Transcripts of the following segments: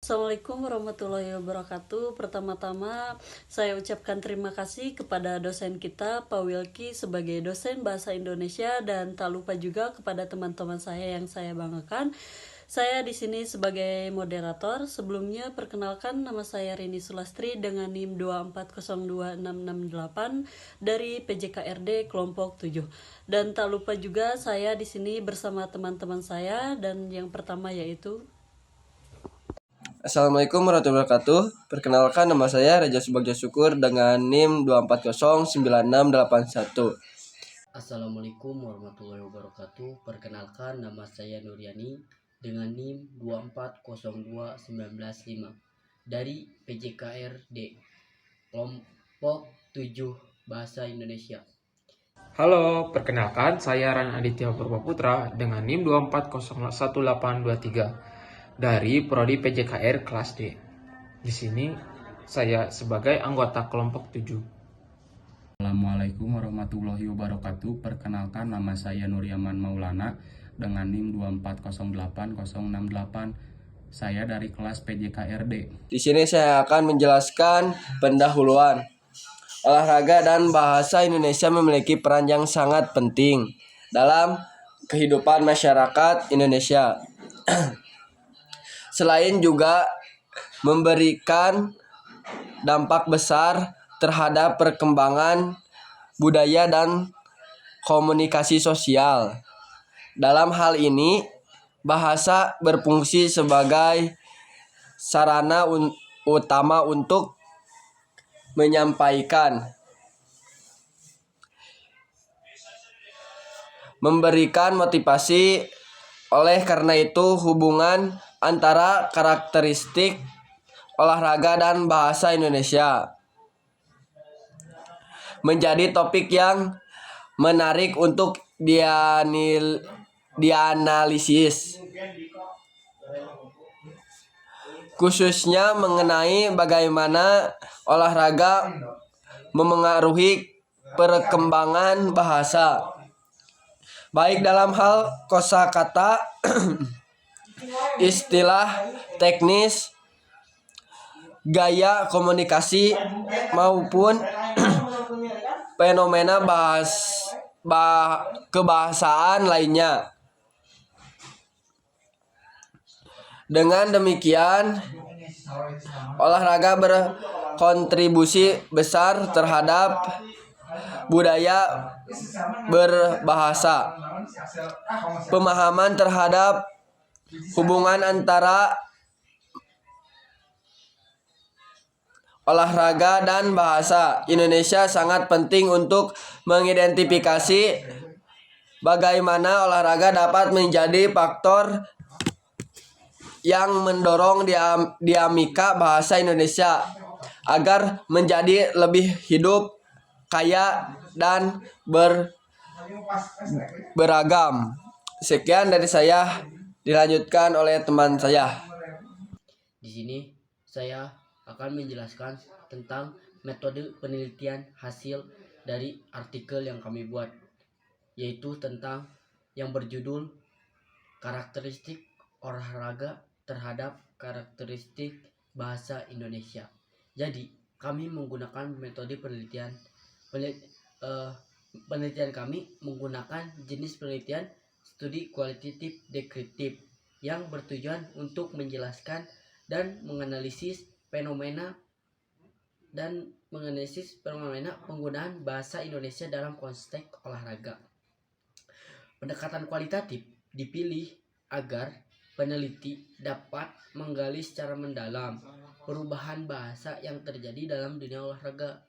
Assalamualaikum warahmatullahi wabarakatuh. Pertama-tama saya ucapkan terima kasih kepada dosen kita Pak Wilky sebagai dosen bahasa Indonesia, dan tak lupa juga kepada teman-teman saya yang saya banggakan. Saya di sini sebagai moderator. Sebelumnya perkenalkan, nama saya Rini Sulastri dengan NIM 2402668 dari PJKRD kelompok 7. Dan tak lupa juga saya di sini bersama teman-teman saya, dan yang pertama yaitu Assalamualaikum warahmatullahi wabarakatuh. Perkenalkan, nama saya Raja Subagja Syukur dengan NIM 2409681. Assalamualaikum warahmatullahi wabarakatuh. Perkenalkan, nama saya Nuryani dengan NIM 2402195 dari PJKRD kelompok 7 Bahasa Indonesia. Halo, perkenalkan saya Ran Aditya Purwaputra dengan NIM 2401823 dari Prodi PJKR kelas D. Di sini saya sebagai anggota kelompok 7. Assalamualaikum warahmatullahi wabarakatuh. Perkenalkan, nama saya Nuryaman Maulana dengan NIM 2408068. Saya dari kelas PJKRD. Di sini saya akan menjelaskan pendahuluan. Olahraga dan bahasa Indonesia memiliki peran yang sangat penting dalam kehidupan masyarakat Indonesia. Selain juga memberikan dampak besar terhadap perkembangan budaya dan komunikasi sosial. Dalam hal ini, bahasa berfungsi sebagai sarana utama untuk menyampaikan, memberikan motivasi. Oleh karena itu, hubungan antara karakteristik olahraga dan bahasa Indonesia menjadi topik yang menarik untuk dianalisis, khususnya mengenai bagaimana olahraga memengaruhi perkembangan bahasa, baik dalam hal kosakata, istilah teknis, gaya komunikasi, maupun fenomena kebahasaan lainnya. Dengan demikian, olahraga berkontribusi besar terhadap budaya berbahasa. Pemahaman terhadap hubungan antara olahraga dan bahasa Indonesia sangat penting untuk mengidentifikasi bagaimana olahraga dapat menjadi faktor yang mendorong dinamika bahasa Indonesia agar menjadi lebih hidup, kaya, dan beragam. Sekian dari saya, dilanjutkan oleh teman saya. Di sini saya akan menjelaskan tentang metode penelitian hasil dari artikel yang kami buat, yaitu tentang yang berjudul karakteristik olahraga terhadap karakteristik bahasa Indonesia. Jadi kami menggunakan metode penelitian kami menggunakan jenis penelitian studi kualitatif deskriptif yang bertujuan untuk menjelaskan dan menganalisis fenomena penggunaan bahasa Indonesia dalam konteks olahraga. Pendekatan kualitatif dipilih agar peneliti dapat menggali secara mendalam perubahan bahasa yang terjadi dalam dunia olahraga.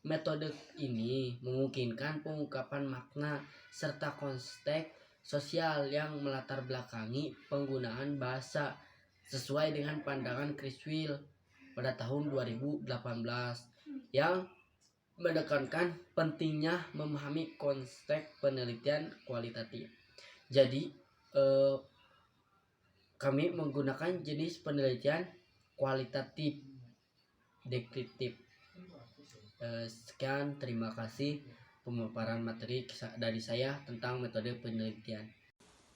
Metode ini memungkinkan pengungkapan makna serta konteks sosial yang melatar belakangi penggunaan bahasa sesuai dengan pandangan Criswell pada tahun 2018 yang menekankan pentingnya memahami konteks penelitian kualitatif. Jadi kami menggunakan jenis penelitian kualitatif deskriptif. Sekian, terima kasih pemaparan materi dari saya tentang metode penelitian.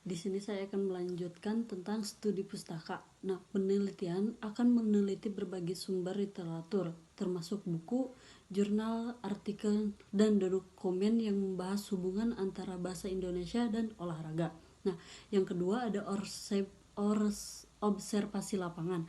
Di sini saya akan melanjutkan tentang studi pustaka. Nah, penelitian akan meneliti berbagai sumber literatur, termasuk buku, jurnal, artikel, dan dokumen yang membahas hubungan antara bahasa Indonesia dan olahraga. Nah, yang kedua ada observasi lapangan.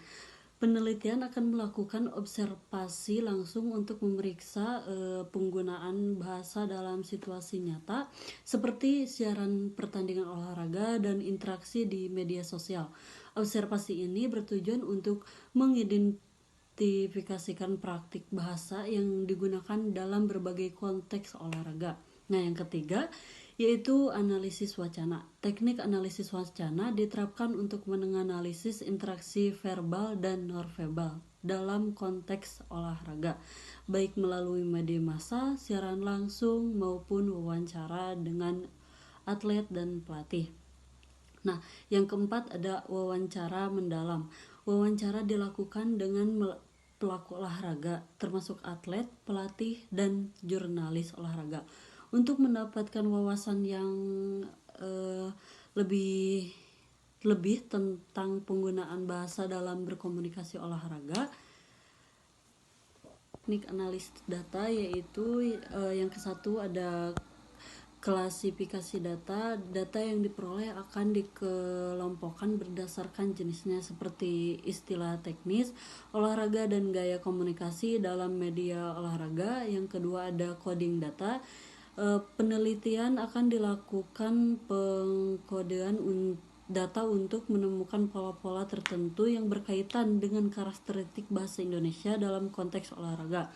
Penelitian akan melakukan observasi langsung untuk memeriksa penggunaan bahasa dalam situasi nyata seperti siaran pertandingan olahraga dan interaksi di media sosial. Observasi ini bertujuan untuk mengidentifikasikan praktik bahasa yang digunakan dalam berbagai konteks olahraga. Nah, yang ketiga yaitu analisis wacana. Teknik analisis wacana diterapkan untuk menganalisis interaksi verbal dan nonverbal dalam konteks olahraga, baik melalui media massa, siaran langsung, maupun wawancara dengan atlet dan pelatih. Nah, yang keempat ada wawancara mendalam. Wawancara dilakukan dengan pelaku olahraga, termasuk atlet, pelatih, dan jurnalis olahraga, untuk mendapatkan wawasan yang lebih tentang penggunaan bahasa dalam berkomunikasi olahraga. Teknik analisis data yaitu yang kesatu ada klasifikasi data. Data yang diperoleh akan dikelompokkan berdasarkan jenisnya seperti istilah teknis, olahraga, dan gaya komunikasi dalam media olahraga. Yang kedua ada coding data. Penelitian akan dilakukan pengkodean data untuk menemukan pola-pola tertentu yang berkaitan dengan karakteristik bahasa Indonesia dalam konteks olahraga.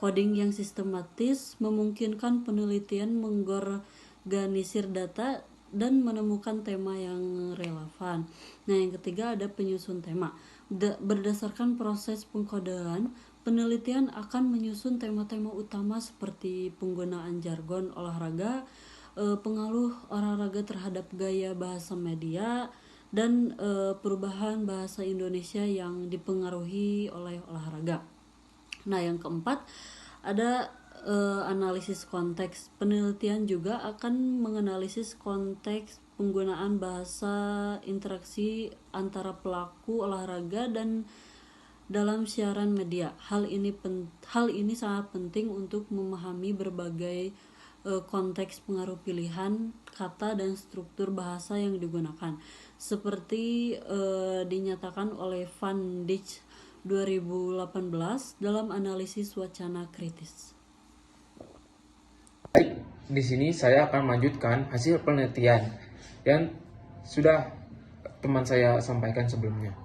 Coding yang sistematis memungkinkan penelitian mengorganisir data dan menemukan tema yang relevan. Nah, yang ketiga ada penyusun tema. Berdasarkan proses pengkodean, penelitian akan menyusun tema-tema utama seperti penggunaan jargon olahraga, pengaruh olahraga terhadap gaya bahasa media, dan perubahan bahasa Indonesia yang dipengaruhi oleh olahraga. Nah, yang keempat ada analisis konteks. Penelitian juga akan menganalisis konteks penggunaan bahasa, interaksi antara pelaku olahraga dan dalam siaran media. Hal ini sangat penting untuk memahami berbagai konteks pengaruh pilihan kata dan struktur bahasa yang digunakan, seperti dinyatakan oleh Van Dijk 2018 dalam analisis wacana kritis. Baik, di sini saya akan melanjutkan hasil penelitian yang sudah teman saya sampaikan sebelumnya.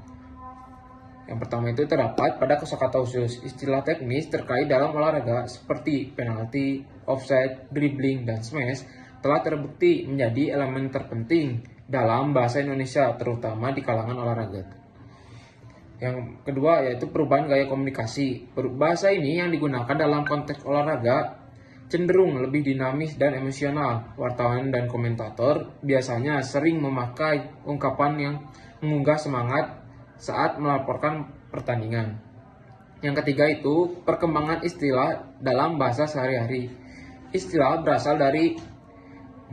Yang pertama itu terdapat pada kosakata khusus istilah teknis terkait dalam olahraga seperti penalti, offside, dribbling, dan smash telah terbukti menjadi elemen terpenting dalam bahasa Indonesia, terutama di kalangan olahraga. Yang kedua yaitu perubahan gaya komunikasi. Bahasa ini yang digunakan dalam konteks olahraga cenderung lebih dinamis dan emosional. Wartawan dan komentator biasanya sering memakai ungkapan yang mengunggah semangat saat melaporkan pertandingan. Yang ketiga itu perkembangan istilah dalam bahasa sehari-hari. Istilah berasal dari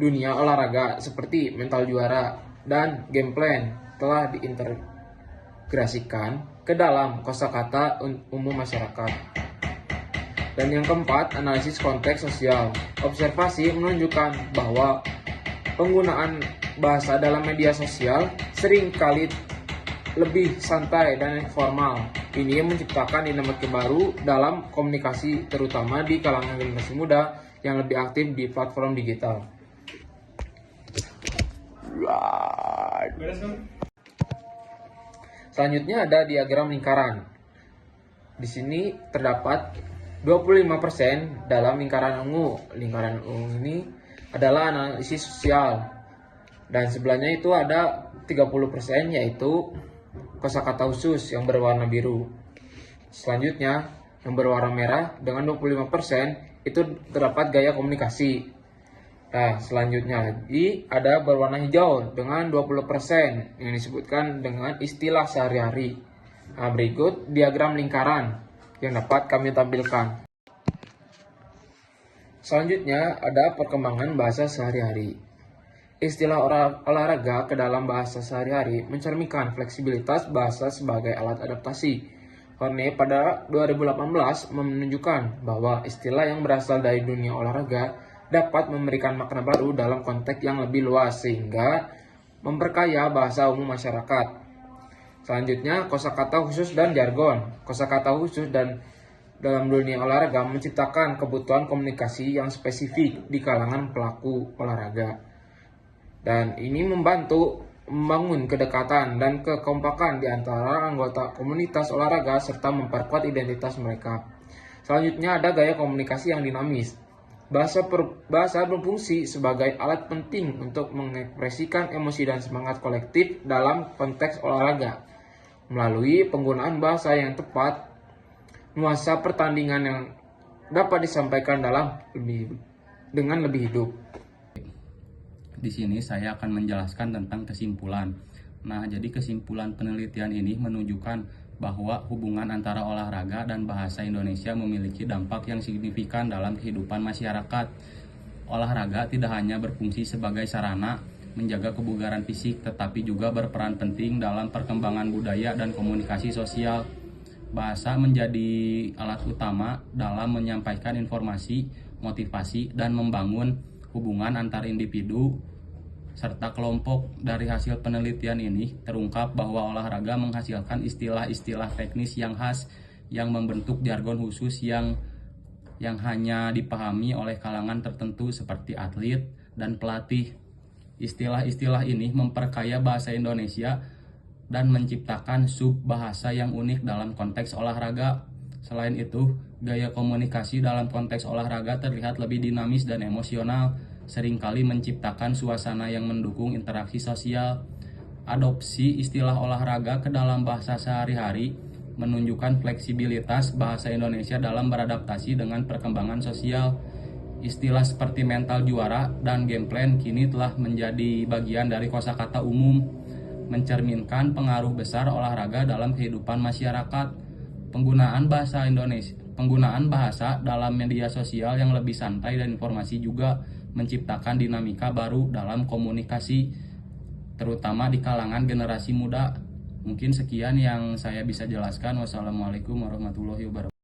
dunia olahraga seperti mental juara dan game plan telah diintegrasikan ke dalam kosakata umum masyarakat. Dan yang keempat, analisis konteks sosial. Observasi menunjukkan bahwa penggunaan bahasa dalam media sosial sering kali lebih santai dan informal. Ini menciptakan dinamika baru dalam komunikasi, terutama di kalangan generasi muda yang lebih aktif di platform digital. Selanjutnya ada diagram lingkaran. Di sini terdapat 25% dalam lingkaran ungu. Lingkaran ungu ini adalah analisis sosial. Dan sebelahnya itu ada 30% yaitu kosakata khusus yang berwarna biru. Selanjutnya yang berwarna merah dengan 25% itu terdapat gaya komunikasi. Nah, selanjutnya lagi ada berwarna hijau dengan 20% yang disebutkan dengan istilah sehari-hari. Nah, berikut diagram lingkaran yang dapat kami tampilkan. Selanjutnya ada perkembangan bahasa sehari-hari. Istilah olahraga ke dalam bahasa sehari-hari mencerminkan fleksibilitas bahasa sebagai alat adaptasi. Horne pada 2018 menunjukkan bahwa istilah yang berasal dari dunia olahraga dapat memberikan makna baru dalam konteks yang lebih luas sehingga memperkaya bahasa umum masyarakat. Selanjutnya, kosakata khusus dan jargon. Kosakata khusus dan dalam dunia olahraga menciptakan kebutuhan komunikasi yang spesifik di kalangan pelaku olahraga. Dan ini membantu membangun kedekatan dan kekompakan di antara anggota komunitas olahraga serta memperkuat identitas mereka. Selanjutnya ada gaya komunikasi yang dinamis. Bahasa berfungsi sebagai alat penting untuk mengekspresikan emosi dan semangat kolektif dalam konteks olahraga. Melalui penggunaan bahasa yang tepat, nuansa pertandingan yang dapat disampaikan dengan lebih hidup. Di sini saya akan menjelaskan tentang kesimpulan. Nah, jadi kesimpulan penelitian ini menunjukkan bahwa hubungan antara olahraga dan bahasa Indonesia memiliki dampak yang signifikan dalam kehidupan masyarakat. Olahraga tidak hanya berfungsi sebagai sarana menjaga kebugaran fisik, tetapi juga berperan penting dalam perkembangan budaya dan komunikasi sosial. Bahasa menjadi alat utama dalam menyampaikan informasi, motivasi, dan membangun hubungan antar individu serta kelompok. Dari hasil penelitian ini terungkap bahwa olahraga menghasilkan istilah-istilah teknis yang khas yang membentuk jargon khusus yang hanya dipahami oleh kalangan tertentu seperti atlet dan pelatih. Istilah-istilah ini memperkaya bahasa Indonesia dan menciptakan sub-bahasa yang unik dalam konteks olahraga. Selain itu, gaya komunikasi dalam konteks olahraga terlihat lebih dinamis dan emosional, seringkali menciptakan suasana yang mendukung interaksi sosial. Adopsi istilah olahraga ke dalam bahasa sehari-hari menunjukkan fleksibilitas bahasa Indonesia dalam beradaptasi dengan perkembangan sosial. Istilah seperti mental juara dan game plan kini telah menjadi bagian dari kosakata umum, mencerminkan pengaruh besar olahraga dalam kehidupan masyarakat. Penggunaan bahasa dalam media sosial yang lebih santai dan informasi juga menciptakan dinamika baru dalam komunikasi, terutama di kalangan generasi muda. Mungkin sekian yang saya bisa jelaskan. Wassalamualaikum warahmatullahi wabarakatuh.